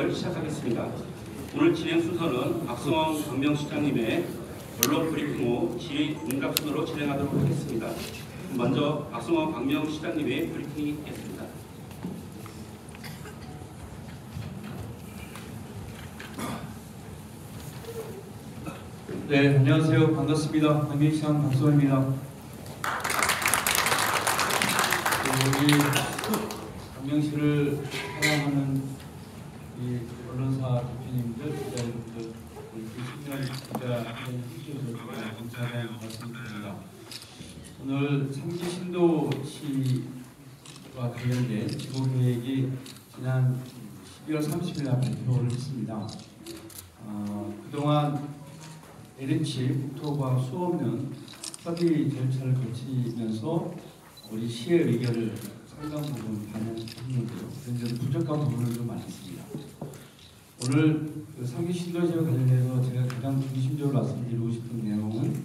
진행을 시작하겠습니다. 오늘 진행 순서는 박성원 광명시장님의 언론 브리핑 후 질의 응답 순으로 진행하도록 하겠습니다. 먼저 박성원 광명시장님의 브리핑이 있겠습니다. 네, 안녕하세요. 반갑습니다. 광명시장 박성원입니다. 여기 광명시를 사랑하는 이 언론사 대표님들, 기자님들, 신년 기자 해주셔서 감사하다는 말씀드립니다. 오늘 3기 신도시와 관련된 지구계획이 지난 12월 30일 날 발표를 했습니다. 그동안 LH, 국토부와 수업은 협의 절차를 거치면서 우리 시의 의견을 상당 부분 반영했는데요. 그런데도 부족한 부분은 좀 많았습니다. 오늘 그 3기 신도시와 관련해서 제가 가장 중심적으로 말씀드리고 싶은 내용은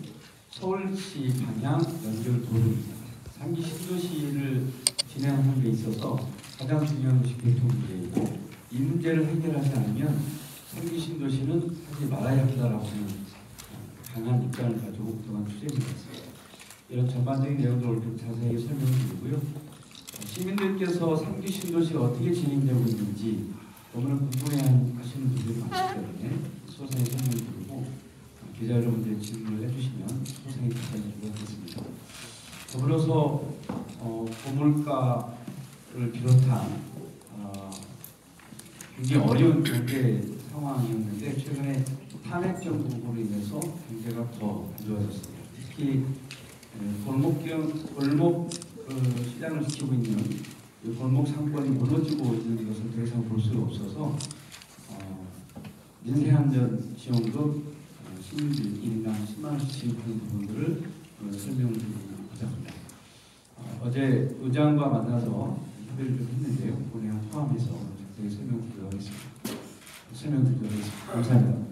서울시 방향 연결 도로입니다. 3기 신도시를 진행하는 데 있어서 가장 중요한 것이 교통 문제이고, 이 문제를 해결하지 않으면 3기 신도시는 하지 말아야 한다라고 하는 강한 입장을 가지고 그동안 추진해왔습니다. 이런 전반적인 내용들을 좀 자세히 설명드리고요. 시민들께서 3기 신도시가 어떻게 진행되고 있는지 너무나 궁금해하시는 분들이 많기 때문에 소상히 설명드리고, 기자 여러분들이 질문을 해주시면 소상히 답변드리도록 하겠습니다. 더불어서 고물가를 비롯한 굉장히 어려운 경제 상황이었는데 최근에 탄핵 정부로 인해서 경제가 더 안 좋아졌습니다. 특히 골목 시장을 지키고 있는 골목 상권이 무너지고 있는 것을 더 이상 볼 수가 없어서 민생안전 지원금 시민들 1인당 10만 원씩 지급하는 부분들을 설명을 드리고자 합니다. 어제 의장과 만나서 협의를 좀 했는데요. 그 내용 포함해서 자세히 설명드리도록 하겠습니다. 감사합니다.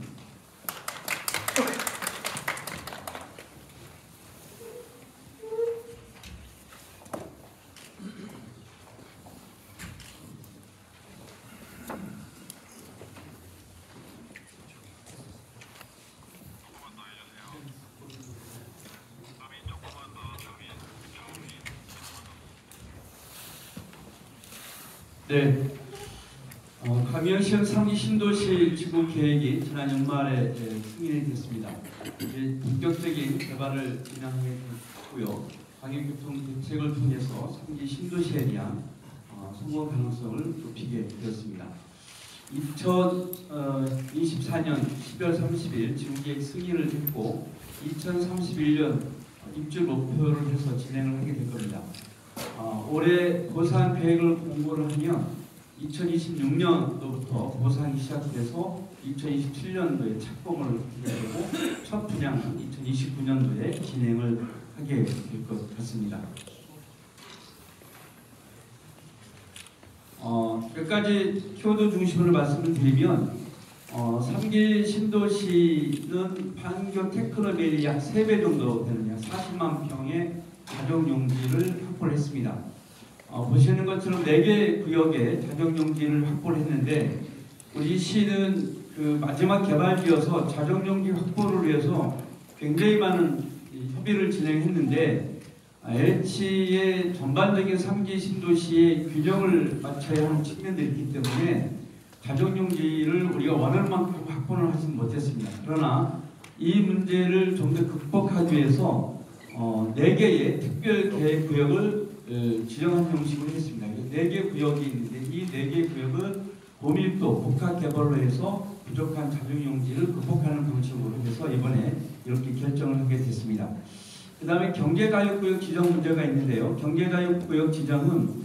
네, 광명시형 3기 신도시 지구 계획이 지난 연말에 승인이 됐습니다. 이제 본격적인 개발을 진행하게 됐고요. 광역교통 대책을 통해서 3기 신도시에 대한 성공 가능성을 높이게 되었습니다. 2024년 12월 30일 지구계획 승인을 했고 2031년 입주 목표를 해서 진행을 하게 될 겁니다. 올해 보상 계획을 공고를 하면 2026년도부터 보상이 시작돼서 2027년도에 착공을 하게 되고 첫 분양은 2029년도에 진행을 하게 될 것 같습니다. 몇 가지 키워드 중심으로 말씀을 드리면 3기 신도시는 판교 테크노밸리 약 3배 정도 되는 약 40만 평의 자정용지를 확보를 했습니다. 보시는 것처럼 4개 구역에 자정용지를 확보를 했는데 우리 시는 그 마지막 개발지여서 자정용지 확보를 위해서 굉장히 많은 협의를 진행했는데 LH의 전반적인 3기 신도시의 균형을 맞춰야 하는 측면들이 있기 때문에 자정용지를 우리가 원하는 만큼 확보를 하지 못했습니다. 그러나 이 문제를 좀 더 극복하기 위해서 4개의 특별계획구역을 지정한 형식으로 했습니다. 4개 구역이 있는데 이 4개 구역은 고밀도 복합개발로 해서 부족한 자정용지를 극복하는 방식으로 해서 이번에 이렇게 결정을 하게 됐습니다. 그 다음에 경제자유구역 지정 문제가 있는데요. 경제자유구역 지정은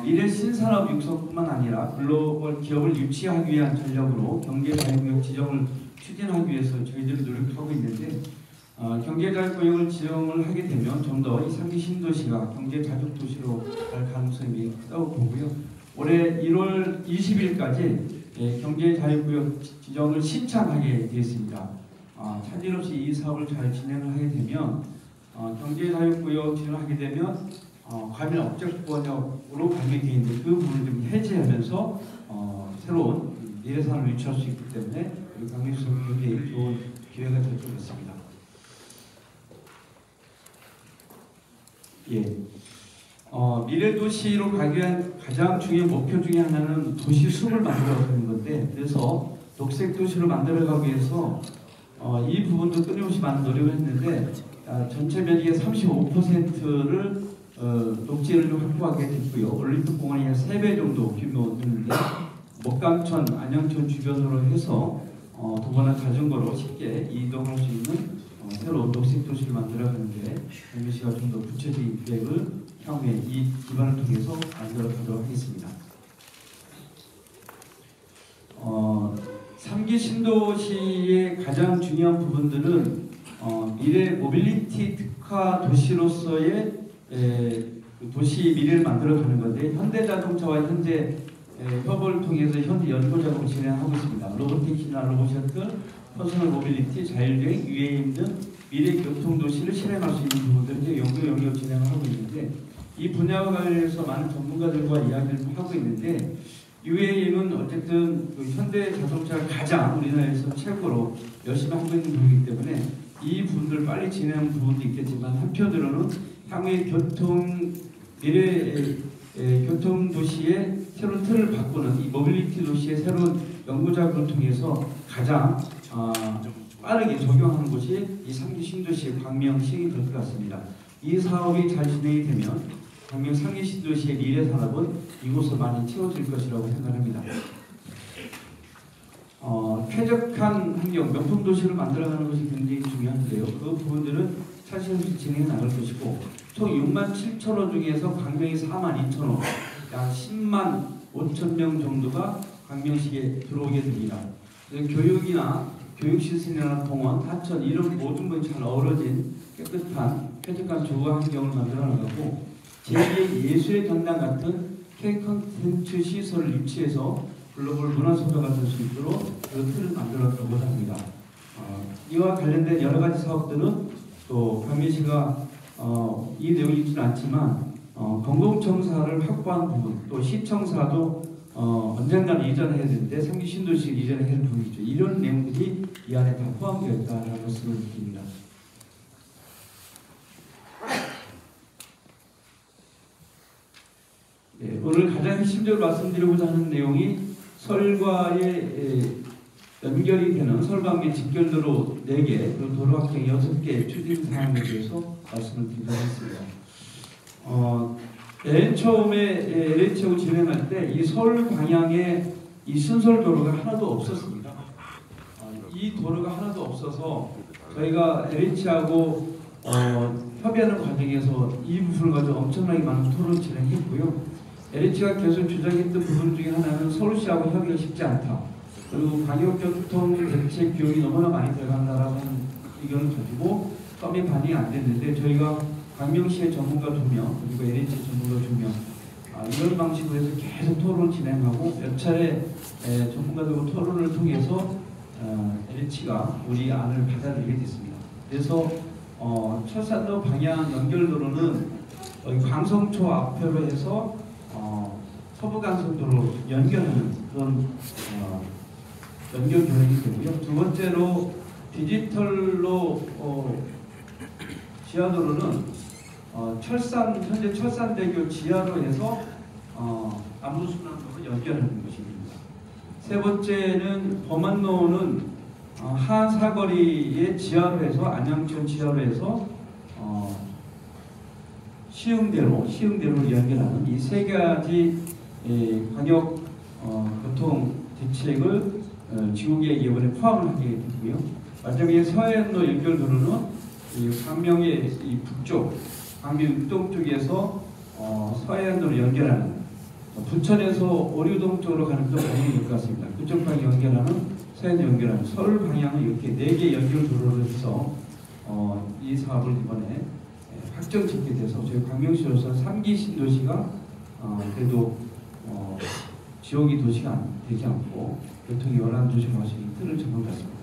미래 신산업 육성뿐만 아니라 글로벌 기업을 유치하기 위한 전략으로 경제자유구역 지정을 추진하기 위해서 저희들이 노력하고 있는데 경제자유구역을 지정을 하게 되면 좀 더 이 3기 신도시가 경제자족도시로 갈 가능성이 크다고 보고요. 올해 1월 20일까지 경제자유구역 지정을 신청하게 되었습니다. 차질 없이 이 사업을 잘 진행을 하게 되면 경제자유구역 지정을 하게 되면 과밀 업적권역으로 관계되어 있는데 그 부분을 좀 해제하면서 새로운 미래산업을 유치할 수 있기 때문에 우리 광명시도 굉장히 좋은 기회가 될 것 같습니다. 예. 미래도시로 가기 위한 가장 중요한 목표 중에 하나는 도시 숲을 만들어가는 건데, 그래서 녹색도시로 만들어가기 위해서 이 부분도 끊임없이 많은 노력을 했는데, 전체 면적의 35%를 녹지를 확보하게 됐고요. 올림픽공원이 한 3배 정도 규모였는데, 목감천, 안양천 주변으로 해서 도보나 자전거로 쉽게 이동할 수 있는 새로운 녹색도시를 만들어가는데 광명시가 좀 더 구체적인 계획을 향후에 이 기반을 통해서 만들어가도록 하겠습니다. 3기 신도시의 가장 중요한 부분들은 미래 모빌리티 특화 도시로서의 도시 미래를 만들어가는 건데, 현대자동차와 현재 협업을 통해서 현재 연구 작업을 진행하고 있습니다. 로보틱이나 로봇셔틀, 퍼스널 모빌리티, 자율주행, UAM 등 미래 교통도시를 실행할 수 있는 부분들을 이제 연구 영역을 진행하고 있는데, 이 분야와 관련해서 많은 전문가들과 이야기를 하고 있는데, UAM은 어쨌든 그 현대 자동차가 가장 우리나라에서 최고로 열심히 하고 있는 부분이기 때문에 이 부분들을 빨리 진행하는 부분도 있겠지만, 한편으로는 향후의 미래 교통도시의 새로운 틀을 바꾸는 이 모빌리티 도시의 새로운 연구 작업을 통해서 가장 빠르게 적용하는 곳이 이 3기 신도시의 광명시행이 될 것 같습니다. 이 사업이 잘 진행이 되면 광명 3기 신도시의 미래 산업은 이곳으로 많이 채워질 것이라고 생각합니다. 쾌적한 환경, 명품 도시를 만들어가는 것이 굉장히 중요한데요. 그 부분들은 차근차근 진행해 나갈 것이고, 총 6만 7천호 중에서 광명이 4만 2천호, 약 10만 5천 명 정도가 광명시에 들어오게 됩니다. 교육이나 교육시설이나 공원, 하천 이런 모든 것이 잘 어우러진 깨끗한 쾌적한 주거 환경을 만들어 나가고, 제2의 예술의 전당 같은 K-컨텐츠 시설을 유치해서 글로벌 문화소도가 될 수 있도록 그 틀을 만들었다고 합니다. 이와 관련된 여러 가지 사업들은 또 광명시가 이 내용이 있지는 않지만 공공청사를 확보한 부분, 또 시청사도 언젠가는 이전해야 되는데 3기 신도시 이전해야 할 부분이죠. 이런 내용들이 이 안에 다 포함되어 있다는 것을 느낍니다. 네, 오늘 가장 핵심적으로 말씀드리고자 하는 내용이 설과의 연결이 되는 설광의 직결도로 4개, 그리고 도로 확장 6개 추진 사항에 대해서 말씀을 드리도록 하겠습니다. 맨 처음에 LH하고 진행할 때 이 서울 방향에 이 순설 도로가 하나도 없었습니다. 이 도로가 하나도 없어서 저희가 LH하고 협의하는 과정에서 이 부분을 가지고 엄청나게 많은 토론을 진행했고요. LH가 계속 주장했던 부분 중에 하나는 서울시하고 협의가 쉽지 않다. 그리고 광역교통 대책 비용이 너무나 많이 들어간다라는 의견을 가지고 협의 반영이 안 됐는데, 저희가 광명시의 전문가 2명, 그리고 LH 전문가 2명, 이런 방식으로 해서 계속 토론을 진행하고 몇 차례 전문가들과 토론을 통해서 LH가 우리 안을 받아들이게 됐습니다. 그래서 철산로 방향 연결도로는 광성초 앞으로 해서 서부간선도로 연결하는 그런 연결 교행이 되고요. 두 번째로 디지털로 지하도로는 현재 철산대교 지하로 해서 남부순환도로 연결하는 것입니다. 세 번째는 범안로는 하안사거리의 지하로 해서 안양천 지하로 해서 시흥대로 연결하는 이 세 가지 광역 교통 대책을 지구계획 이번에 포함을 하게 되고요. 마지막에 서해안로 연결도로는 광명의 이 북쪽, 광명 육동 쪽에서 서해안도로 연결하는, 부천에서 오류동 쪽으로 가는 쪽 방향이 될 것 같습니다. 그쪽 방향 연결하는, 서해안 연결하는 서울 방향은 이렇게 4개 연결도로를 해서 이 사업을 이번에 확정짓게 돼서 저희 광명시로서 3기 신도시가 그래도 지역이 도시가 되지 않고 교통이 원활한 도시가 할 수 있는 틀을 잡은 것 같습니다.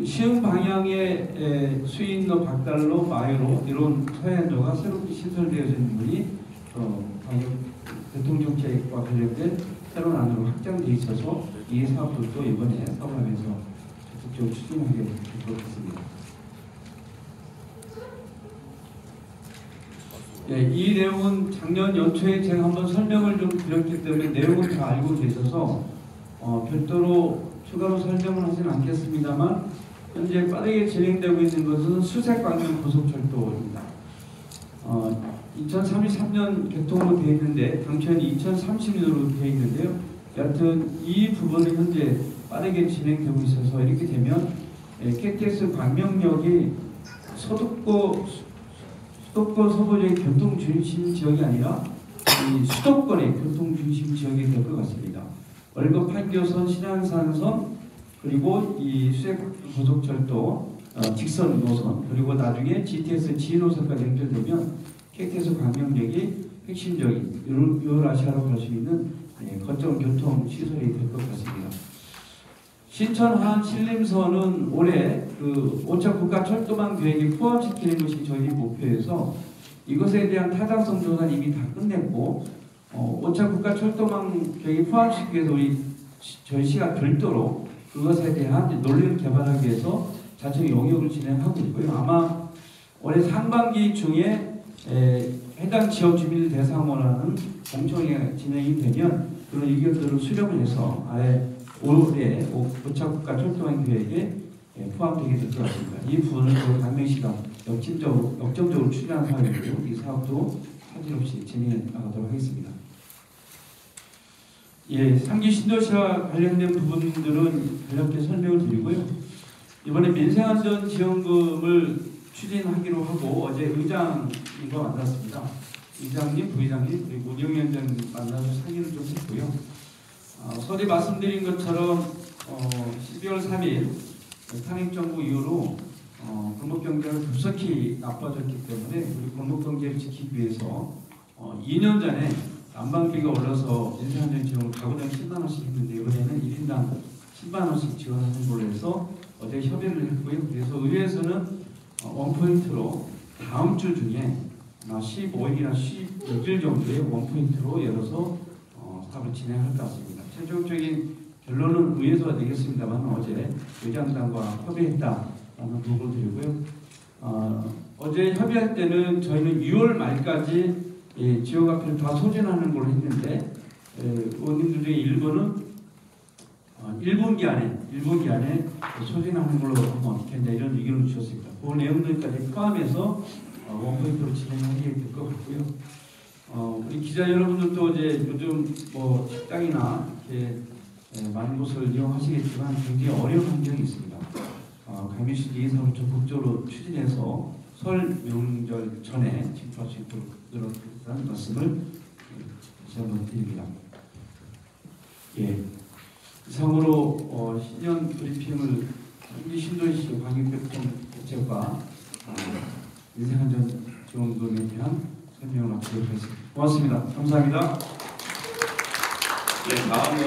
시흥 방향의 수인로, 박달로, 마요로 이런 서해안도가 새롭게 신설되어진 부분이 방역 교통정책과 관련된 새로운 안으로 확장돼 있어서 이 사업도 이번에 사업하면서 적극적으로 추진하게 될 것 같습니다. 네, 이 내용은 작년 연초에 제가 한번 설명을 좀 드렸기 때문에 내용은 다 알고 계셔서 별도로 추가로 설명을 하지는 않겠습니다만 현재 빠르게 진행되고 있는 것은 수색광명 고속철도입니다. 2033년 개통으로 되어 있는데 당초에는 2030년으로 되어 있는데요. 여하튼 이 부분은 현재 빠르게 진행되고 있어서 이렇게 되면 KTX 광명역이 수도권 서부의 교통 중심 지역이 아니라 이 수도권의 교통 중심 지역이 될 것 같습니다. 월급 8교선 신안산선 그리고 이 수색 고속철도 직선 노선 그리고 나중에 GTX 지노선까지 연결되면 KTX 광명역이 핵심적인 유월아시아로 갈 수 있는 거점 교통 시설이 될 것 같습니다. 신천한 신림선은 올해 그 5차 국가 철도망 계획에 포함시키는 것이 저희 목표여서 이것에 대한 타당성 조사는 이미 다 끝냈고 5차 국가 철도망 계획에 포함시키기 위해서 저희 시가 별도로 그것에 대한 논리를 개발하기 위해서 자체 용역을 진행하고 있고요. 아마 올해 상반기 중에 해당 지역 주민을 대상으로 하는 공청회가 진행이 되면 그런 의견들을 수렴을 해서 아예 올해 5차 국가 철도망 계획에 포함되게 될 것 같습니다. 이 부분을 광명시가 역점적으로 추진하는 사업이고 이 사업도 사진 없이 진행해 나가도록 하겠습니다. 예, 3기 신도시와 관련된 부분들은 간략히 설명을 드리고요. 이번에 민생안전 지원금을 추진하기로 하고 어제 의장님과 만났습니다. 의장님, 부의장님, 그리고 운영위원장 만나서 상의를 좀 했고요. 서두에 말씀드린 것처럼 12월 3일 탄핵정부 이후로 골목경제가 급속히 나빠졌기 때문에 우리 골목경제를 지키기 위해서 2년 전에 난방비가 올라서 민생안전 지원을 가구당 10만 원씩 했는데 이번에는 1인당 10만 원씩 지원하는 걸로 해서 어제 협의를 했고요. 그래서 의회에서는 원포인트로 다음 주 중에 15일이나 16일 정도에 원포인트로 열어서 사업을 진행할 것 같습니다. 최종적인 결론은 의회에서가 되겠습니다만 어제 의장단과 협의했다라는 보고를 드리고요. 어제 협의할 때는 저희는 6월 말까지 지역화폐를 다 소진하는 걸로 했는데 의원님들 중에 일부는 1분기 안에 소진하는 걸로 하면 어떻게 했냐 이런 의견을 주셨습니다. 그 내용들까지 포함해서 원포인트로 진행하게 될 것 같고요. 우리 기자 여러분들도 이제 요즘 뭐 식당이나 이렇게 많은 곳을 이용하시겠지만 굉장히 어려운 환경이 있습니다. 강민시 이 사업을 적극적으로 추진해서 설 명절 전에 집행할 수 있도록 그런 말씀을 다시 한번 드립니다. 예. 이상으로 신년 브리핑을 신도시 광역교통 대책과 민생안전 지원금에 대한 설명을 마치도록 하겠습니다. 고맙습니다. 감사합니다. 네, 다음으로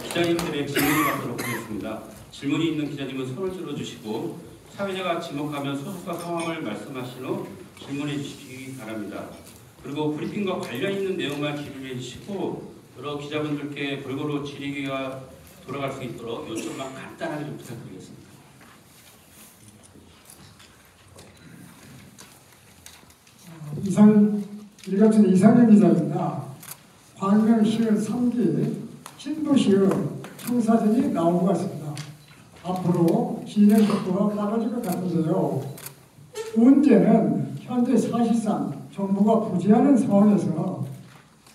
기자님들의 질문을 받도록 하겠습니다. 질문이 있는 기자님은 손을 들어주시고 사회자가 지목하면 소속과 상황을 말씀하신 후 질문해 주시기 바랍니다. 그리고 브리핑과 관련 있는 내용만 질의해 주시고 여러 기자분들께 골고루 질의가 돌아갈 수 있도록 요청만 간단하게 좀 부탁드리겠습니다. 일같은 이상현 기자입니다. 광명시의 3기 신도시의 청사진이 나온 것 같습니다. 앞으로 진행 속도가 빨라질 것 같은데요. 문제는 현재 사실상 정부가 부재하는 상황에서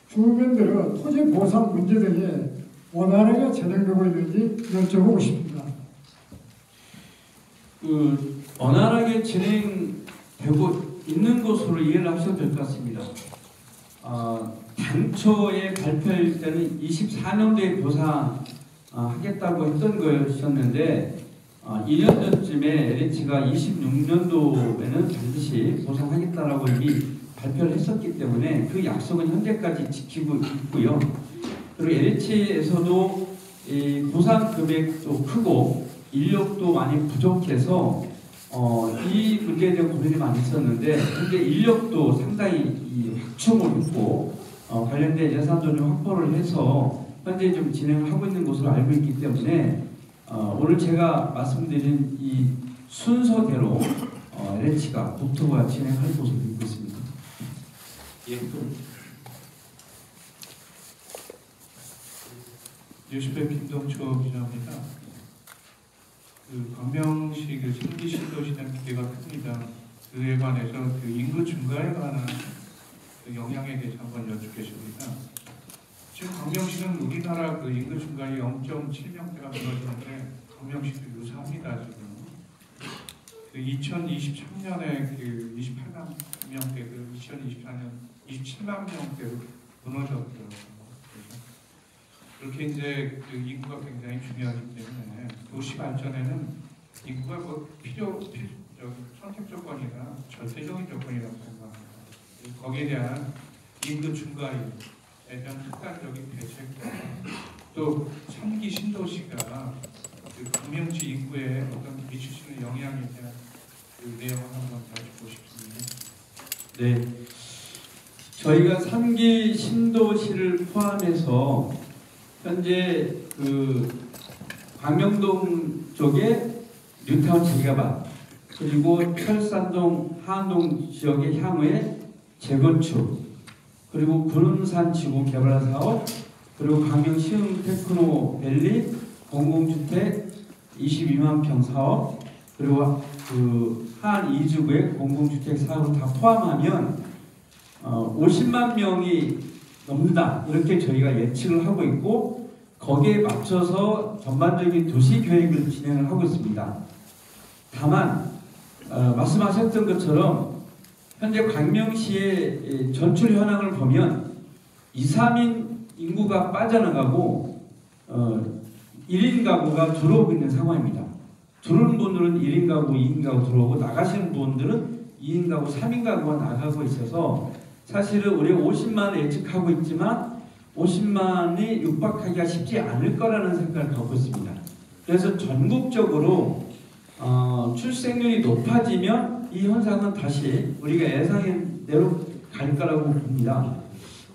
주민들의 토지 보상 문제 등이 원활하게 진행되고 있는지 여쭤보고 싶습니다. 원활하게 진행되고 있는 것으로 이해를 하셔도 될 것 같습니다. 당초에 발표할 때는 24년도에 보상하겠다고 했던 거였는데 2년 전쯤에 LH가 26년도에는 반드시 보상하겠다라고 이미 발표를 했었기 때문에 그 약속은 현재까지 지키고 있고요. 그리고 LH에서도 이 보상 금액도 크고 인력도 많이 부족해서 이 문제에 대한 고민이 많이 있었는데 현재 인력도 상당히 확충을 했고 관련된 예산도 좀 확보를 해서 현재 좀 진행을 하고 있는 것으로 알고 있기 때문에 오늘 제가 말씀드린 이 순서대로 LH가 국토부가 진행할 것으로 믿고 있습니다. 예. 뉴스백 김동초 기자입니다. 광명시 상기 신도시는 기대가 큽니다. 그에 관해서 인구 증가에 관한 영향에 대해서 한번 여쭙겠습니다. 지금 광명시는 우리나라 인구 증가의 0.7명대가 늘어지는데 광명시도 유사합니다. 지금 2023년에 28만 명대로 2024년 27만 명대로 무너졌더라고요. 그렇게 이제 인구가 굉장히 중요하기 때문에 도시 발전에는 인구가 선택 조건이나 절대적인 조건이라고 생각합니다. 거기에 대한 인구 증가에 대한 특단적인 대책, 또 3기 신도시가 광명시 인구에 어떤 미칠 수 있는 영향에 대한 내용을 한번 여쭙고 싶습니다. 네, 저희가 3기 신도시를 포함해서 현재 광명동 쪽에 뉴타운 재개발, 그리고 철산동, 하안동 지역의 향후에 재건축, 그리고 구름산 지구 개발 사업, 그리고 광명 시흥 테크노밸리 공공주택 22만 평 사업, 그리고 하안 이주구의 공공주택 사업을 다 포함하면 50만 명이 넘는다, 이렇게 저희가 예측을 하고 있고, 거기에 맞춰서 전반적인 도시 계획을 진행을 하고 있습니다. 다만 말씀하셨던 것처럼 현재 광명시의 전출 현황을 보면 2, 3인 인구가 빠져나가고 1인 가구가 들어오고 있는 상황입니다. 들어오는 분들은 1인 가구, 2인 가구 들어오고, 나가시는 분들은 2인 가구, 3인 가구가 나가고 있어서 사실은 우리가 50만을 예측하고 있지만 50만이 육박하기가 쉽지 않을 거라는 생각을 갖고 있습니다. 그래서 전국적으로 출생률이 높아지면 이 현상은 다시 우리가 예상한 대로 갈 거라고 봅니다.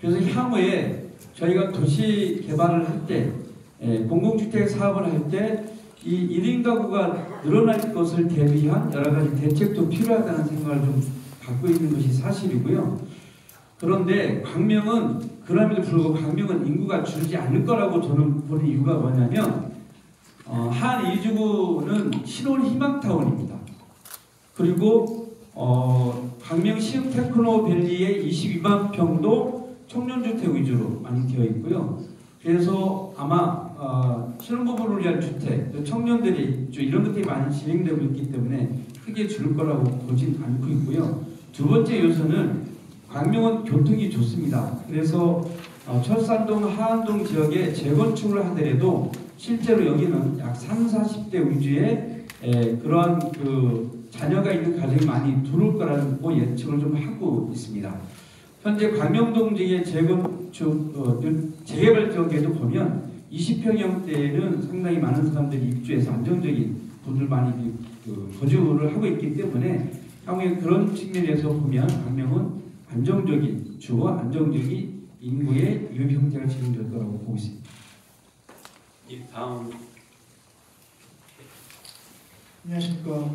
그래서 향후에 저희가 도시 개발을 할 때, 공공주택 사업을 할 때 이 1인 가구가 늘어날 것을 대비한 여러 가지 대책도 필요하다는 생각을 좀 갖고 있는 것이 사실이고요. 그런데 광명은, 그럼에도 불구하고 광명은 인구가 줄지 않을 거라고 저는 보는 이유가 뭐냐면 한 이주구는 신혼 희망타운입니다. 그리고 광명 시흥 테크노밸리의 22만 평도 청년주택 위주로 많이 되어 있고요. 그래서 아마 신혼부부를 위한 주택, 청년들이 이런 것들이 많이 진행되고 있기 때문에 크게 줄 거라고 보진 않고 있고요. 두 번째 요소는 광명은 교통이 좋습니다. 그래서 철산동, 하안동 지역에 재건축을 하더라도 실제로 여기는 약 30, 40대 위주의 그러한 자녀가 있는 가정이 많이 들어올 거라고 예측을 좀 하고 있습니다. 현재 광명동 지역의 재개발 지역에도 보면 20평형대에는 상당히 많은 사람들이 입주해서 안정적인 분들 많이 거주를 하고 있기 때문에 향후에 그런 측면에서 보면 광명은 안정적인 주거, 안정적인 인구의 유입 형태가 진행될 거라고 보고 있습니다. 예, 다음. 안녕하십니까.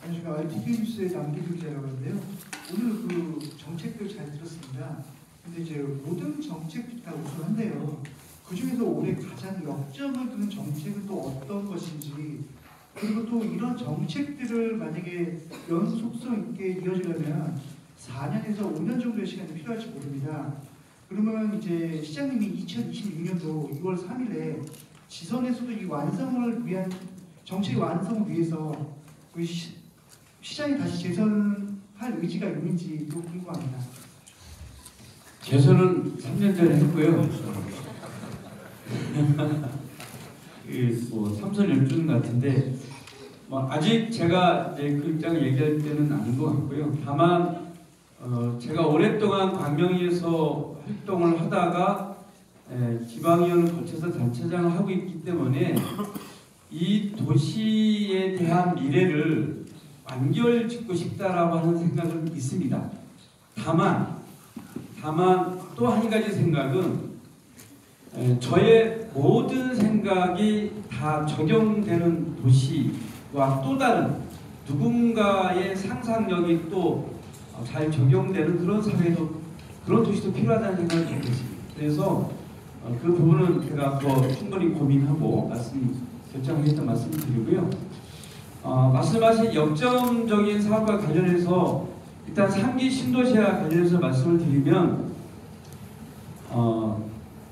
안녕하십니까. RTV 뉴스의 남기주 기자라고 하는데요. 오늘 정책들 잘 들었습니다. 근데 이제 모든 정책들이 다 우수한데요. 그 중에서 올해 가장 역점을 두는 정책은 또 어떤 것인지, 그리고 또 이런 정책들을 만약에 연속성 있게 이어지려면 4년에서 5년 정도의 시간이 필요할지 모릅니다. 그러면 이제 시장님이 2026년도 6월 3일에 지선에서도 이 완성을 위한 정책 완성을 위해서 시장이 다시 재선할 의지가 있는지도 궁금합니다. 재선은 3년 전에 했고요. 삼선 열중 같은데 아직 제가 이제 그 입장을 얘기할 때는 아닌 것 같고요. 다만 제가 오랫동안 광명에서 활동을 하다가 지방위원을 거쳐서 단체장을 하고 있기 때문에 이 도시에 대한 미래를 완결 짓고 싶다라고 하는 생각은 있습니다. 다만 또 한 가지 생각은 저의 모든 생각이 다 적용되는 도시와 또 다른 누군가의 상상력이 또 잘 적용되는 그런 사회도, 그런 도시도 필요하다는 생각을 갖고 있습니다. 그래서 그 부분은 제가 더 충분히 고민하고 결정하겠다는 말씀을 드리고요. 말씀하신 역점적인 사업과 관련해서 일단 3기 신도시와 관련해서 말씀을 드리면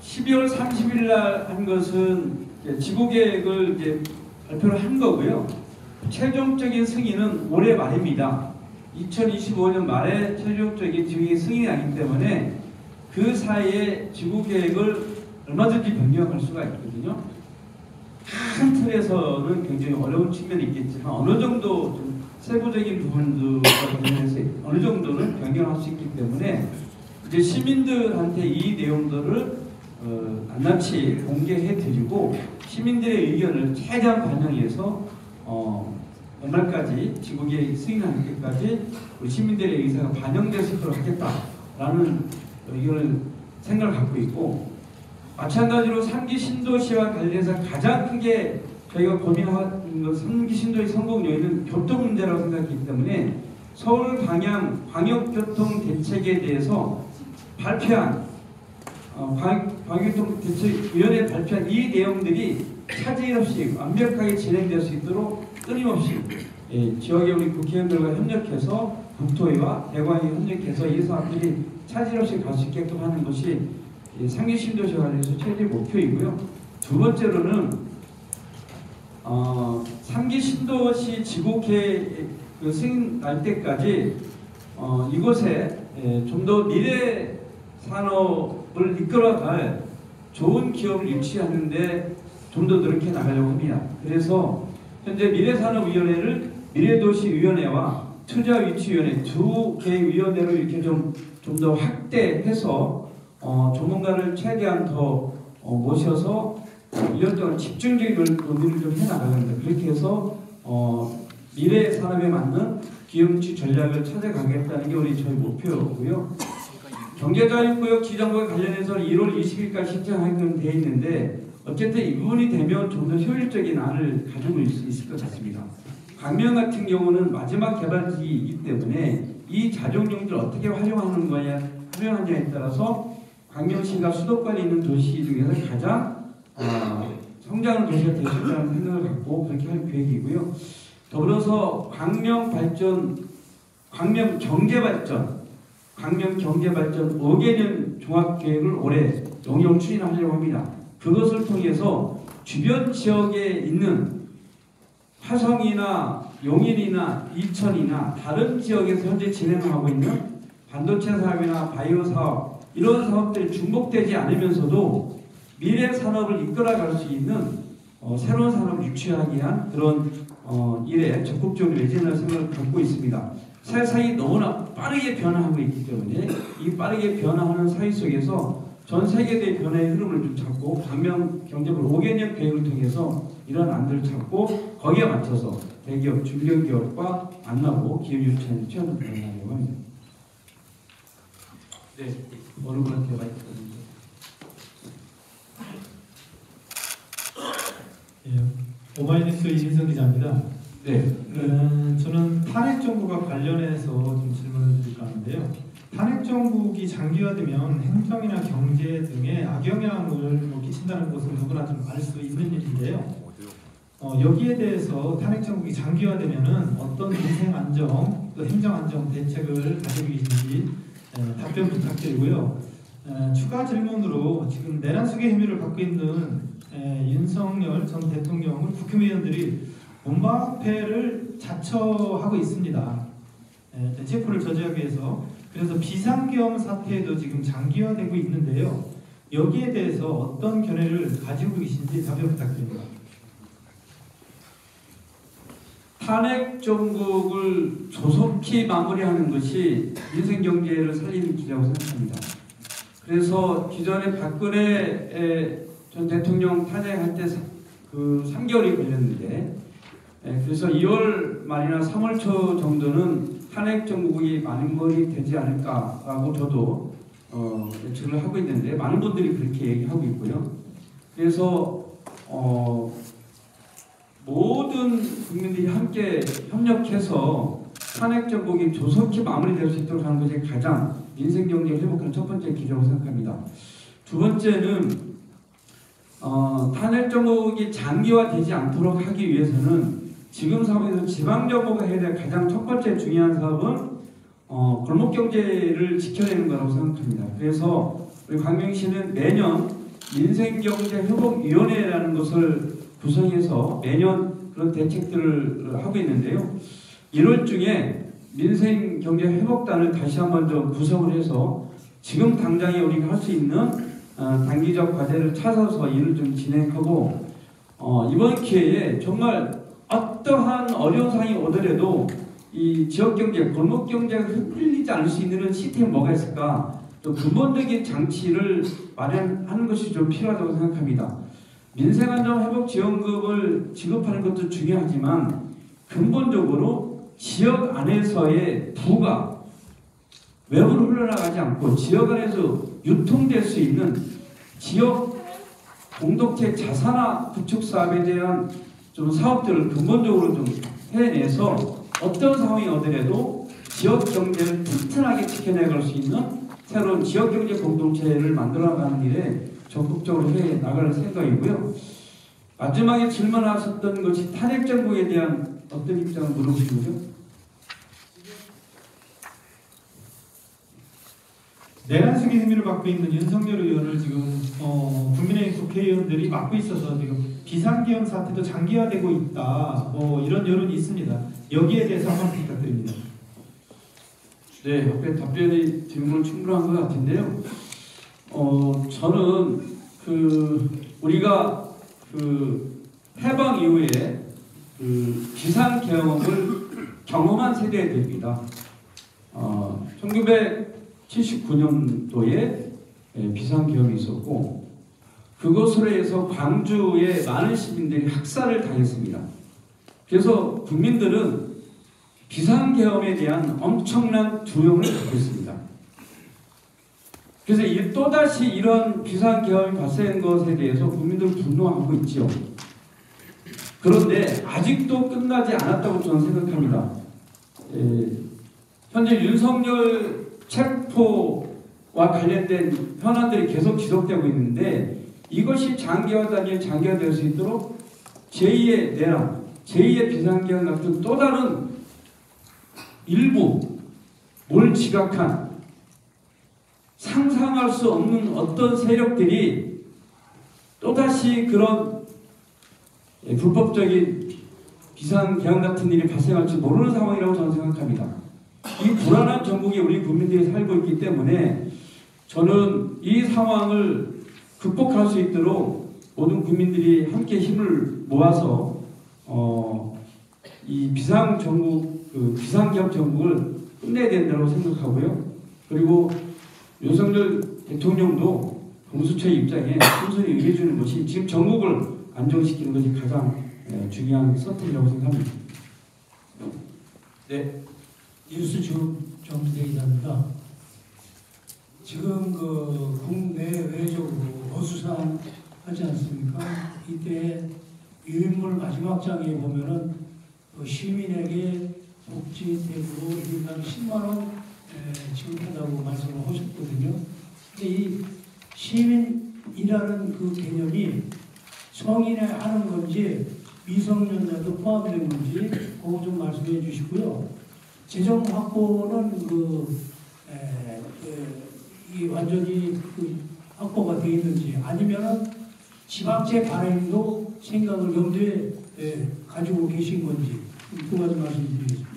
12월 30일 날 한 것은 지구계획을 이제 발표를 한 거고요. 최종적인 승인은 올해 말입니다. 2025년 말에 최종적인 지구계획 승인이 나기 때문에 그 사이에 지구계획을 얼마든지 변경할 수가 있거든요. 큰 틀에서는 굉장히 어려운 측면이 있겠지만 어느 정도 좀 세부적인 부분들과 관련해서 어느 정도는 변경할 수 있기 때문에 이제 시민들한테 이 내용들을 낱낱이 공개해드리고 시민들의 의견을 최대한 반영해서 얼마까지 지구계획 승인하는 때까지 우리 시민들의 의사가 반영될 수 있도록 하겠다라는 의견을 생각을 갖고 있고, 마찬가지로 3기 신도시와 관련해서 가장 크게 저희가 고민하는 것 3기 신도시 성공 요인은 교통 문제라고 생각했기 때문에 서울 방향 광역교통 대책에 대해서 발표한 광역교통대책위원회 발표한 이 내용들이 차질 없이 완벽하게 진행될 수 있도록 끊임없이 지역의 우리 국회의원들과 협력해서 국토위와 대관이 협력해서 이 사업들이 차질 없이 갈 수 있게끔 하는 것이 3기 신도시 관련해서 최대 목표이고요. 두 번째로는 3기 신도시 지구계획 승인 날 때까지 이곳에 좀 더 미래 산업을 이끌어갈 좋은 기업을 유치하는데 좀 더 노력해 나가려고 합니다. 그래서 현재 미래산업위원회를 미래도시위원회와 투자유치위원회 두 개의 위원회로 이렇게 좀 더 확대해서 전문가를 최대한 더 모셔서 1년 동안 집중적인 논의를 좀 해나가는데, 그렇게 해서 미래 산업에 맞는 기업유치 전략을 찾아가겠다는 게 우리 저희 목표고요. 경제자유구역 지정과 관련해서 1월 20일까지 신청하기로 되어 있는데 어쨌든 이 부분이 되면 좀 더 효율적인 안을 가지고 있을 것 같습니다. 광명 같은 경우는 마지막 개발지이기 때문에 이 자정용지를 어떻게 활용하느냐에 따라서 광명시가 수도권에 있는 도시 중에서 가장 성장하는 도시가 될 수 있다는 생각을 갖고 그렇게 할 계획이고요. 더불어서 광명 경제발전 5개년 종합계획을 올해 용역 추진하려고 합니다. 그것을 통해서 주변 지역에 있는 화성이나 용인이나 이천이나 다른 지역에서 현재 진행하고 있는 반도체 사업이나 바이오 사업, 이런 사업들이 중복되지 않으면서도 미래 산업을 이끌어갈 수 있는 새로운 산업을 유치하기 위한 그런 일에 적극적으로 매진할 생각을 갖고 있습니다. 세상이 너무나 빠르게 변화하고 있기 때문에 이 빠르게 변화하는 사회 속에서 전 세계의 변화의 흐름을 좀 잡고 광명 경제물 5개년 계획을 통해서 이런 안들을 잡고 거기에 맞춰서 대기업, 중견기업과 만나고 기업 유치하는 취업을 변화하려고 합니다. 네, 어느 분한테 말씀드립니다. 예, 오마이뉴스 이민성 기자입니다. 네. 저는 탄핵 정부가 관련해서 좀 질문을 드릴까 하는데요. 탄핵 정국이 장기화되면 행정이나 경제 등에 악영향을 끼친다는 것은 누구나 좀 알 수 있는 일인데요. 여기에 대해서 탄핵 정국이 장기화되면은 어떤 민생 안정, 또 행정 안정 대책을 가지고 계신지 답변 부탁드리고요. 추가 질문으로 지금 내란 수괴 혐의를 받고 있는 윤석열 전 대통령을 국회의원들이 본방패를 자처하고 있습니다. 체포를 저지하기 위해서. 그래서 비상계엄 사태에도 지금 장기화되고 있는데요. 여기에 대해서 어떤 견해를 가지고 계신지 답변 부탁드립니다. 탄핵 정국을 조속히 마무리하는 것이 민생경제를 살리는 길이라고 생각합니다. 그래서 기존에 박근혜 전 대통령 탄핵할 때 그 3개월이 걸렸는데, 그래서 2월 말이나 3월 초 정도는 탄핵 정국이 마무리되지 않을까라고 저도 예측을 하고 있는데 많은 분들이 그렇게 얘기하고 있고요. 그래서 모든 국민들이 함께 협력해서 탄핵 정국이 조속히 마무리될 수 있도록 하는 것이 가장 민생 경제를 회복하는 첫 번째 기조라고 생각합니다. 두 번째는 탄핵 정국이 장기화되지 않도록 하기 위해서는 지금 상황에서 지방 정부가 해야 될 가장 첫 번째 중요한 사업은 골목 경제를 지켜내는 거라고 생각합니다. 그래서 우리 광명시는 매년 민생경제회복위원회라는 것을 구성해서 매년 그런 대책들을 하고 있는데요. 1월 중에 민생경제회복단을 다시 한번 좀 구성을 해서 지금 당장에 우리가 할 수 있는 단기적 과제를 찾아서 일을 좀 진행하고 이번 기회에 정말 어떠한 어려운 상황이 오더라도 이 지역경제, 골목경제가 흔들리지 않을 수 있는 시스템이 뭐가 있을까? 또 근본적인 장치를 마련하는 것이 좀 필요하다고 생각합니다. 민생안전회복지원금을 지급하는 것도 중요하지만 근본적으로 지역 안에서의 부가 외부로 흘러나가지 않고 지역 안에서 유통될 수 있는 지역 공동체 자산화 구축 사업에 대한 좀 사업들을 근본적으로 좀 해내서 어떤 상황이 오더라도 지역 경제를 튼튼하게 지켜내갈 수 있는 새로운 지역 경제 공동체를 만들어가는 일에 적극적으로 해 나갈 생각이고요. 마지막에 질문하셨던 것이 탄핵 정국에 대한 어떤 입장을 물어보신 거죠? 내란 승인 혐의를 받고 있는 윤석열 의원을 지금 국민의힘 국회의원들이 맡고 있어서 지금 비상계엄 사태도 장기화되고 있다. 이런 여론이 있습니다. 여기에 대해서 한번 부탁드립니다. 네, 옆에 답변이 질문 충분한 것 같은데요. 저는 우리가 해방 이후에 비상계엄을 경험한 세대들입니다. 1979년도에 비상계엄이 있었고 그것으로 해서 광주에 많은 시민들이 학살을 당했습니다. 그래서 국민들은 비상계엄에 대한 엄청난 두려움을 갖고 있습니다. 그래서 또다시 이런 비상계엄이 발생한 것에 대해서 국민들은 분노하고 있죠. 그런데 아직도 끝나지 않았다고 저는 생각합니다. 현재 윤석열 체포와 관련된 현안들이 계속 지속되고 있는데 이것이 장기화될 수 있도록 제2의 내란, 제2의 비상계엄 같은 또 다른 일부 몰지각한 상상할 수 없는 어떤 세력들이 또다시 그런 불법적인 비상계엄 같은 일이 발생할지 모르는 상황이라고 저는 생각합니다. 이 불안한 전국에 우리 국민들이 살고 있기 때문에 저는 이 상황을 극복할 수 있도록 모든 국민들이 함께 힘을 모아서 이 비상계엄 정국을 끝내야 된다고 생각하고요. 그리고 윤석열 대통령도 공수처의 입장에 순순히 응해주는 것이 지금 전국을 안정시키는 것이 가장 중요한 선택이라고 생각합니다. 네. 뉴스 정비대 기자입니다. 지금 국내외적으로 어수선 하지 않습니까? 이때 유인물 마지막 장에 보면은 시민에게 복지 대구로 일당 10만 원 지급한다고 말씀을 하셨거든요. 근데 이 시민이라는 그 개념이 성인에 하는 건지 미성년자도 포함된 건지 그거 좀 말씀해 주시고요. 재정 확보는 이 완전히 확보가 되어 있는지 아니면은 지방채 발행도 생각을 염두에 가지고 계신 건지 두 가지 말씀드리겠습니다.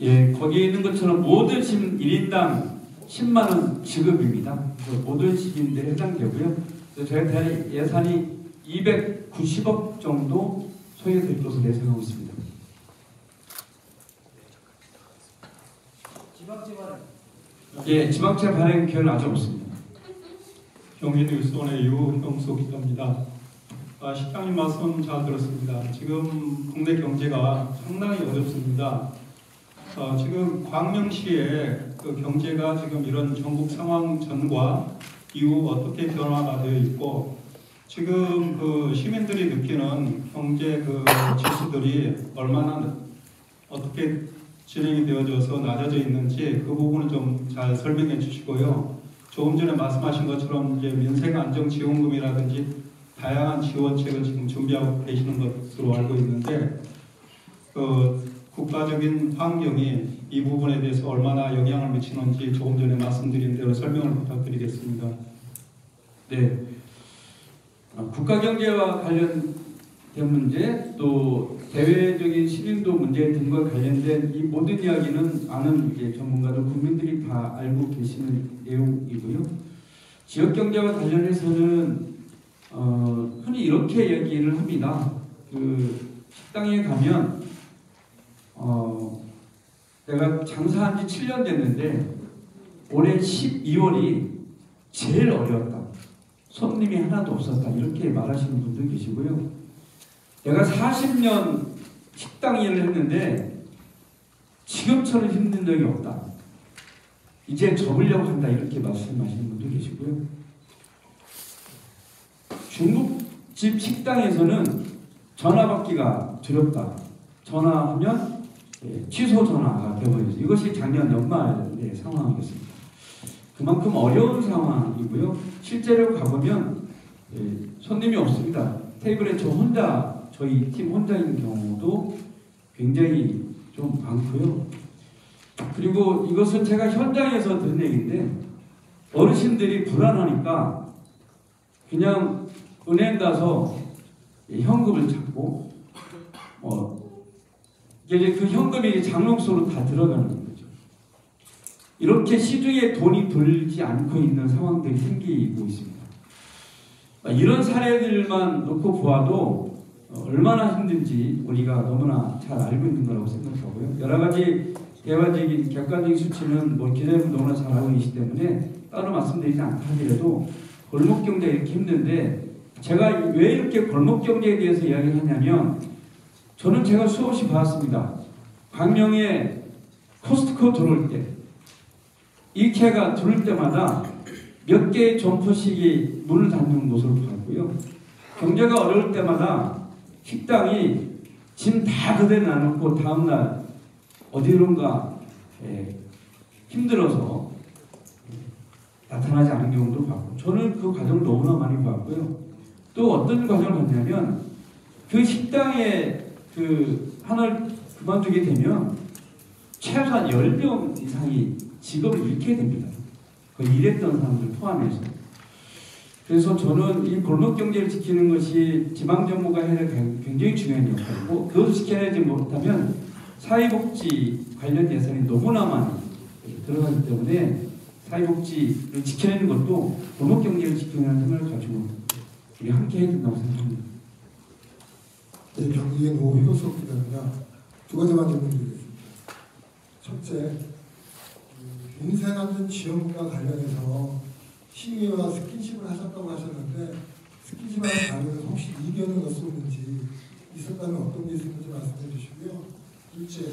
예, 거기에 있는 것처럼 모든 시민 1인당 10만 원 지급입니다. 모든 시민들에 해당되고요. 저희가 대한 예산이 290억 정도 소요될 것으로 예상하고 있습니다. 예, 지방채 발행 계획은 아직 없습니다. 경기뉴스원의 유형수 기자입니다. 시장님 말씀 잘 들었습니다. 지금 국내 경제가 상당히 어렵습니다. 지금 광명시에 그 경제가 지금 이런 전국 상황 전과 이후 어떻게 변화가 되어 있고 지금 그 시민들이 느끼는 경제 그 지수들이 얼마나 어떻게 진행이 되어져서 낮아져 있는지 그 부분을 좀 잘 설명해 주시고요. 조금 전에 말씀하신 것처럼 이제 민생안정지원금이라든지 다양한 지원책을 지금 준비하고 계시는 것으로 알고 있는데 그 국가적인 환경이 이 부분에 대해서 얼마나 영향을 미치는지 조금 전에 말씀드린 대로 설명을 부탁드리겠습니다. 네. 국가 경제와 관련된 문제, 또 대외적인 시민도 문제 등과 관련된 이 모든 이야기는 아는 이제 전문가들, 국민들이 다 알고 계시는 내용이고요. 지역 경제와 관련해서는 흔히 이렇게 얘기를 합니다. 그 식당에 가면 내가 장사한 지 7년 됐는데 올해 12월이 제일 어려웠다. 손님이 하나도 없었다. 이렇게 말하시는 분도 계시고요. 내가 40년 식당 일을 했는데 지금처럼 힘든 적이 없다. 이제 접으려고 한다. 이렇게 말씀하시는 분도 계시고요. 중국집 식당에서는 전화 받기가 두렵다. 전화하면 취소 전화가 되어버리죠. 이것이 작년 연말의 상황이었습니다. 그만큼 어려운 상황이고요. 실제로 가보면 손님이 없습니다. 테이블에 저희 팀 혼자인 경우도 굉장히 좀 많고요. 그리고 이것은 제가 현장에서 들은 얘기인데 어르신들이 불안하니까 그냥 은행 가서 현금을 찾고 이제 그 현금이 장롱속으로 다 들어가는 거죠. 이렇게 시중에 돈이 돌지 않고 있는 상황들이 생기고 있습니다. 이런 사례들만 놓고 보아도 얼마나 힘든지 우리가 너무나 잘 알고 있는 거라고 생각하고요. 여러 가지 대화적인 객관적인 수치는 기자님은 너무나 잘 알고 계시기 때문에 따로 말씀드리지 않다 하더라도 골목 경제가 이렇게 힘든데 제가 왜 이렇게 골목 경제에 대해서 이야기를 하냐면 저는 제가 수없이 봤습니다. 광명에 코스트코 들어올 때 이케아가 들어올 때마다 몇 개의 점포식이 문을 닫는 모습을 봤고요. 경제가 어려울 때마다 식당이 짐 다 그대로 놔놓고 다음날 어디론가 힘들어서 나타나지 않은 경우도 봤고 저는 그 과정을 너무나 많이 봤고요. 또 어떤 과정을 봤냐면 그 식당에 하나를 그만두게 되면 최소한 10명 이상이 직업을 잃게 됩니다. 그 일했던 사람들 포함해서. 그래서 저는 이 골목 경제를 지키는 것이 지방정부가 해야 할 굉장히 중요한 역할이고 그것을 지켜내지 못하면 사회복지 관련 예산이 너무나 많이 들어가기 때문에 사회복지를 지켜내는 것도 골목 경제를 지키는 생각을 가지고 우리 함께 해야 된다고 생각합니다. 네, 경기의 노후 효소입니다. 두 가지만 질문드리겠습니다. 첫째, 민생안전지원금과 관련해서 시의회와 스킨십을 하셨다고 하셨는데 스킨십하는 관련해서 혹시 이견은 없었는지 있었다면 어떤 게 있었는지 말씀해 주시고요. 둘째,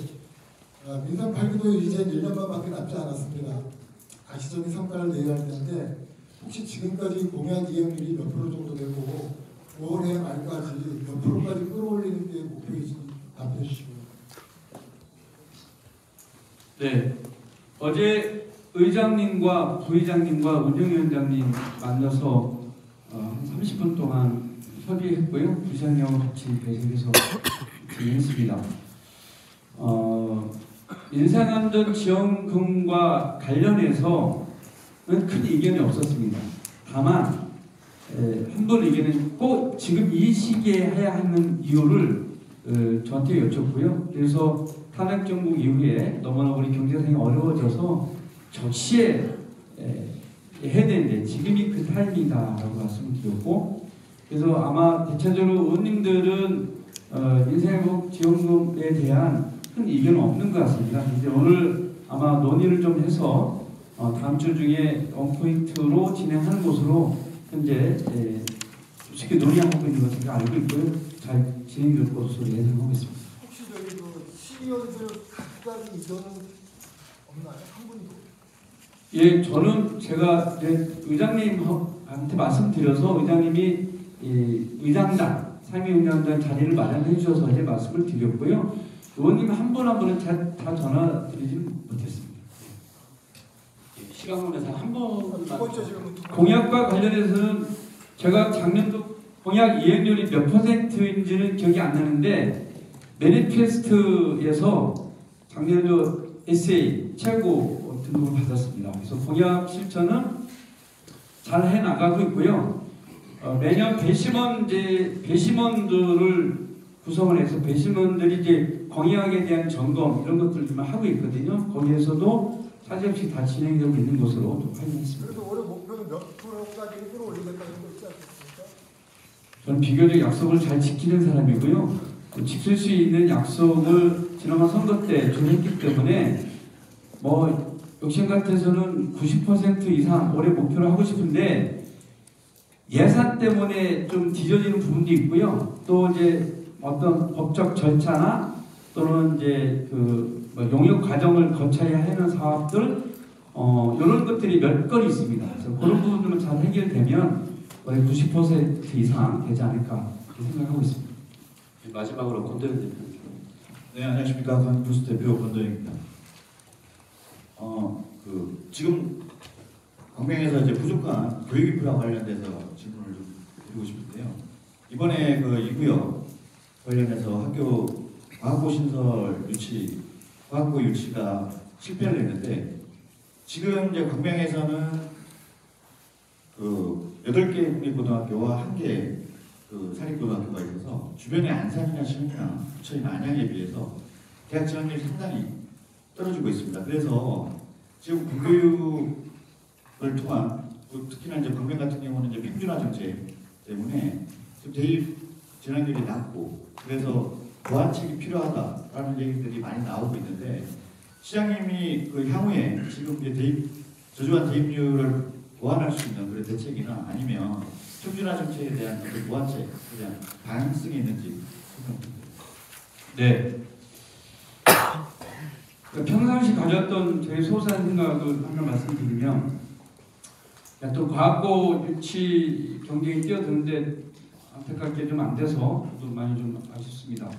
민생 8기도 이제 1년만밖에 남지 않았습니다. 가시적인 성과를 내야 할 텐데 혹시 지금까지 공약 이행률이 몇 프로 정도 되고 올해 말까지 몇 프로까지 끌어올리는 게 목표인지 답해 주시고요. 네, 어제 의장님과 부의장님과 운영위원장님 만나서 30분 동안 협의했고요. 부시장님하고 같이 배석해서 진행했습니다. 민생안전지원금과 관련해서는 큰 이견이 없었습니다. 다만 한 분 의견은 꼭 지금 이 시기에 해야 하는 이유를 저한테 여쭙고요. 그래서 탄핵 정국 이후에 너무나 우리 경제상이 어려워져서 적시에 해야 되는데 지금이 그 타임이다라고 말씀을 드렸고 그래서 아마 대체적으로 의원님들은 민생회복지원금에 대한 큰 이견은 없는 것 같습니다. 이제 오늘 아마 논의를 좀 해서 다음 주 중에 원포인트로 진행하는 것으로 현재 쉽게 논의하고 있는 것을 알고 있고요. 잘 진행될 것으로 예상하고 있습니다. 혹시 저희 시의원들 각각의 이견은 없나요? 한 분도? 예, 저는 제가 이제 의장님한테 말씀드려서 의장님이 의장단, 상임위원장 자리를 마련해 주셔서 이제 말씀을 드렸고요. 의원님 한 분 한 분은 다 전화 드리진 못했습니다. 시간 관계상 한 번만. 두 번째 질문. 공약과 관련해서는 제가 작년도 공약 이행률이 몇 %인지는 기억이 안 나는데 매니페스트에서 작년에도 SA 최고 등급을 받았습니다. 그래서 공약 실천은 잘 해나가고 있고요. 매년 배심원들을 구성을 해서 배심원들이 이제 공약에 대한 점검 이런 것들을 좀 하고 있거든요. 거기에서도 사실없이 다 진행되고 있는 것으로 좀 확인했습니다. 그래서 올해 목표는 몇 프로까지 끌어올리겠다는 거 있지 않습니까? 저는 비교적 약속을 잘 지키는 사람이고요. 지킬 수 있는 약속을 지난번 선거 때 좀 했기 때문에 뭐 욕심 같아서는 90% 이상 올해 목표를 하고 싶은데 예산 때문에 좀 뒤져지는 부분도 있고요. 또 이제 어떤 법적 절차나 또는 이제 그 용역 과정을 거쳐야 하는 사업들 이런 것들이 몇 건이 있습니다. 그래서 그런 부분들은 잘 해결되면 올해 90% 이상 되지 않을까 생각하고 있습니다. 마지막으로 권도현 대표. 네, 안녕하십니까. 부스 대표 권도현입니다. 지금 광명에서 이제 부족한 교육 인프라 관련돼서 질문을 좀 드리고 싶은데요. 이번에 그 2구역 관련해서 학교 과학고 신설 유치, 과학고 유치가 실패를 했는데 지금 이제 광명에서는 그 8개 국립고등학교와 1개 그 사립고등학교가 있어서 주변의 안산이나 신흥이나 부천이나 안양에 비해서 대학 진학률이 상당히 떨어지고 있습니다. 그래서 지금 공교육을 통한 특히나 이제 광명 같은 경우는 이제 평준화 정책 때문에 지금 대입 진학률이 낮고 그래서 보완책이 필요하다라는 얘기들이 많이 나오고 있는데 시장님이 그 향후에 지금 이제 저조한 대입률을 보완할 수 있는 그런 대책이나 아니면 평준화 정책에 대한 어떤 보완책에 대한 방향성이 있는지 네. 평상시 가졌던 저희 소소한 생각을 하나 말씀드리면 또 과학고 유치 경쟁이 뛰어드는데 안타깝게 좀 안 돼서 또 많이 좀 아쉽습니다.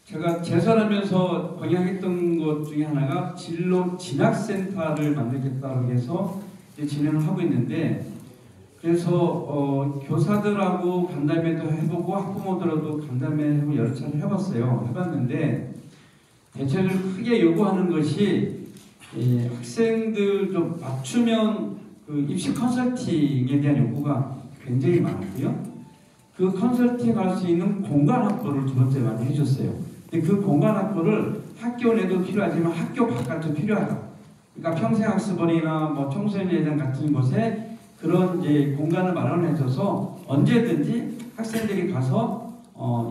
제가 재선하면서 공약했던 것 중에 하나가 진로 진학센터를 만들겠다고 해서 이제 진행을 하고 있는데 그래서 교사들하고 간담회도 해보고 학부모들하고도 간담회 여러 차례 해봤는데 대책을 크게 요구하는 것이 학생들 좀 맞춤형 그 입시 컨설팅에 대한 요구가 굉장히 많고요. 그 컨설팅 할 수 있는 공간 확보를 두 번째 많이 해줬어요. 근데 그 공간 확보를 학교 내도 필요하지만 학교 바깥도 필요하다. 그러니까 평생학습원이나 뭐 청소년회장 같은 곳에 그런 이제 공간을 마련해줘서 언제든지 학생들이 가서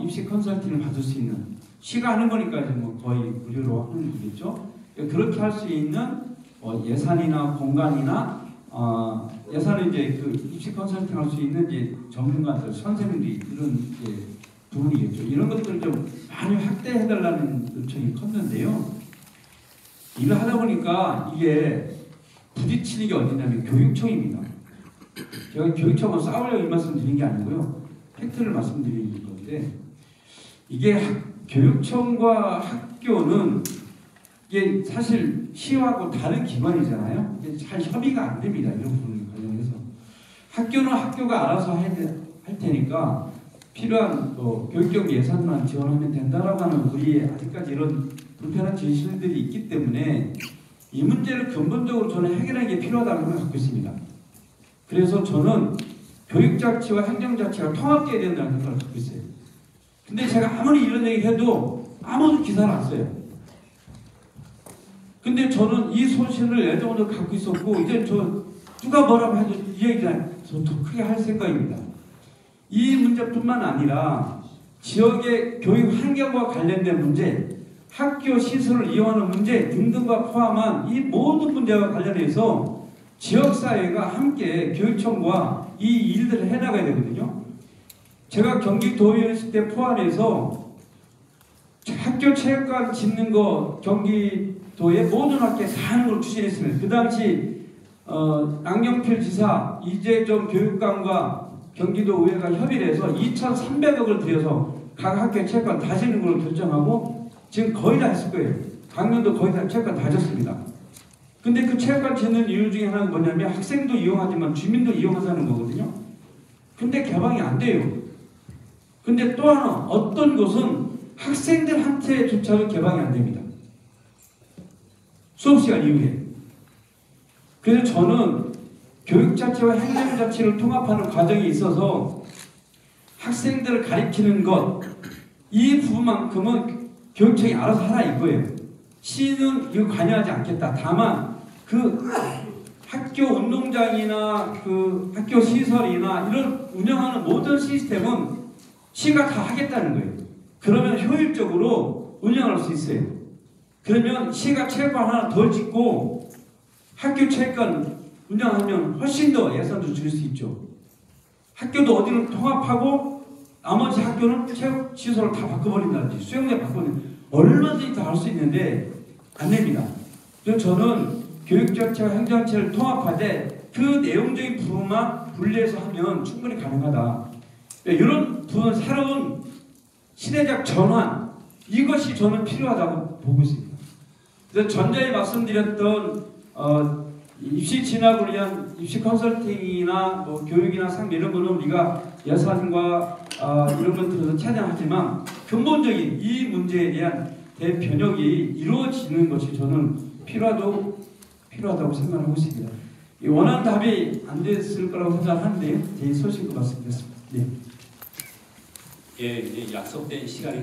입시 컨설팅을 받을 수 있는 시가 하는 거니까 뭐 거의 무료로 하는 거겠죠. 그렇게 할 수 있는 예산이나 공간이나 예산은 이제 그 입시 컨설팅 할 수 있는 이제 전문가들, 선생님들이 이런 이제 부분이겠죠. 이런 것들을 좀 많이 확대해달라는 요청이 컸는데요. 일을 하다 보니까 이게 부딪히는 게 어디냐면 교육청입니다. 제가 교육청은 싸우려고 이 말씀 드린 게 아니고요. 팩트를 말씀드리는 건데 이게 교육청과 학교는 이게 사실 시하고 다른 기관이잖아요. 이게 잘 협의가 안 됩니다. 이런 부분 관련해서 학교는 학교가 알아서 할 테니까 필요한 교육적 예산만 지원하면 된다라고 하는 우리 아직까지 이런 불편한 진실들이 있기 때문에 이 문제를 근본적으로 저는 해결하는 게 필요하다고 생각하고 있습니다. 그래서 저는 교육자치와 행정자치가 통합돼야 된다는 생각을 갖고 있어요. 근데 제가 아무리 이런 얘기 해도 아무도 기사를 안 써요. 근데 저는 이 소신을 예전부터 갖고 있었고 이제 저 누가 뭐라고 해도 이 얘기를 더 크게 할 생각입니다. 이 문제뿐만 아니라 지역의 교육 환경과 관련된 문제, 학교 시설을 이용하는 문제 등등과 포함한 이 모든 문제와 관련해서 지역사회가 함께 교육청과 이 일들을 해나가야 되거든요. 제가 경기도의회 있을 때 포함해서 학교 체육관 짓는 거 경기도 도의 모든 학교에 다 하는 걸 추진했습니다. 그 당시 양경필 지사, 이재정 교육감과 경기도 의회가 협의를 해서 2,300억을 들여서 각 학교에 체육관 다 짓는 걸 결정하고 지금 거의 다 했을 거예요. 강릉도 거의 다 체육관 다 졌습니다. 근데 그 체육관 짓는 이유 중에 하나가 뭐냐면 학생도 이용하지만 주민도 이용하자는 거거든요. 근데 개방이 안 돼요. 근데 또 하나 어떤 곳은 학생들한테조차도 개방이 안 됩니다. 수업시간 이후에. 그래서 저는 교육자체와 행정자체를 통합하는 과정에 있어서 학생들을 가리키는 것, 이 부분만큼은 교육청이 알아서 하라 이거예요. 시는 이거 관여하지 않겠다. 다만 그 학교 운동장이나 그 학교 시설이나 이런 운영하는 모든 시스템은 시가 다 하겠다는 거예요. 그러면 효율적으로 운영할 수 있어요. 그러면 시가 체육관 하나 더 짓고 학교 체육관 운영하면 훨씬 더 예산도 줄일 수 있죠. 학교도 어디를 통합하고 나머지 학교는 체육 시설을 다 바꿔버린다든지 수영장 바꿔버린다든지 얼마든지 다 할 수 있는데 안 됩니다. 그래서 저는 교육자체와 행정자체를 통합하되 그 내용적인 부분만 분리해서 하면 충분히 가능하다. 이런 부분 새로운 시대적 전환, 이것이 저는 필요하다고 보고 있습니다. 그래서 전자에 말씀드렸던 입시 진학을 위한 입시 컨설팅이나 뭐 교육이나 상 이런 거는 우리가 예산과 이런 것들을 찬양하지만 근본적인 이 문제에 대한 대변혁이 이루어지는 것이 저는 필요하다고 생각하고 있습니다. 원하는 답이 안 됐을 거라고 생각하는데요. 제 소식을 말씀드렸습니다. 네. 예, 이제 약속된 시간이